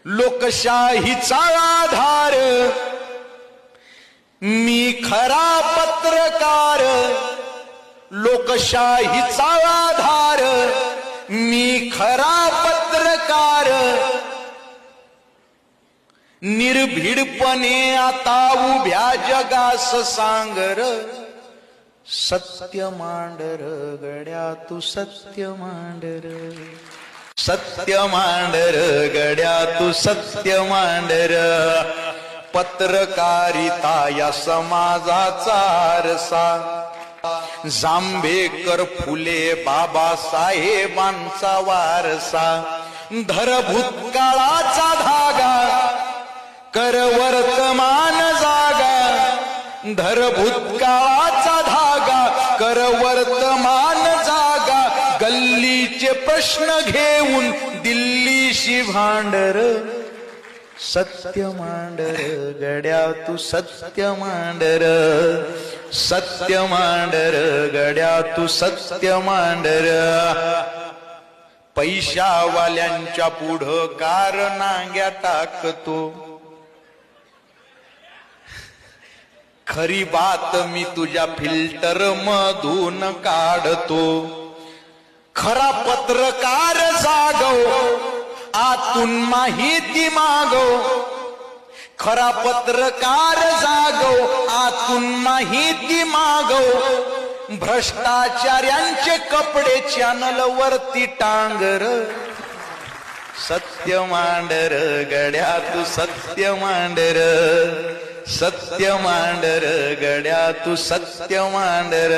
लोकशाहीचा आधार मी खरा पत्रकार, लोकशाहीचा आधार मी खरा पत्रकार, निर्भीडपणे आता उभ्या जगास सांगर, सत्य मांडर गड्या तू सत्य मांडर, सत्य मांडर गड्या तू सत्य मांडर, पत्रकारिता या समाजाचा आरसा, जांभेकर फुले बाबासाहेबांचा वारसा, धर भूतकाळाचा धागा कर वर्तमान जागा, धर भूतकाळाचा धागा कर वर्तमान जागा, गल्लीचे प्रश्न घेऊन दिल्लीशी भांडर, सत्य मांडर गड्या तू सत्य मांडर, सत्य मांडर गड्या तू सत्य मांडर, पैशावाल्यांच्या पुढं कार नांग्या टाकतो, खरी बात मी तुझ्या फिल्टर मधून काढतो, खरा पत्रकार जागव आतून माहिती मागव, खरा पत्रकार जागव आतून माहिती मागव, भ्रष्टाचार्यांचे कपडे चॅनल वरती टांगर, सत्य मांडर गड्या तू सत्य मांडर, सत्य मांडर गड्या तू सत्य मांडर.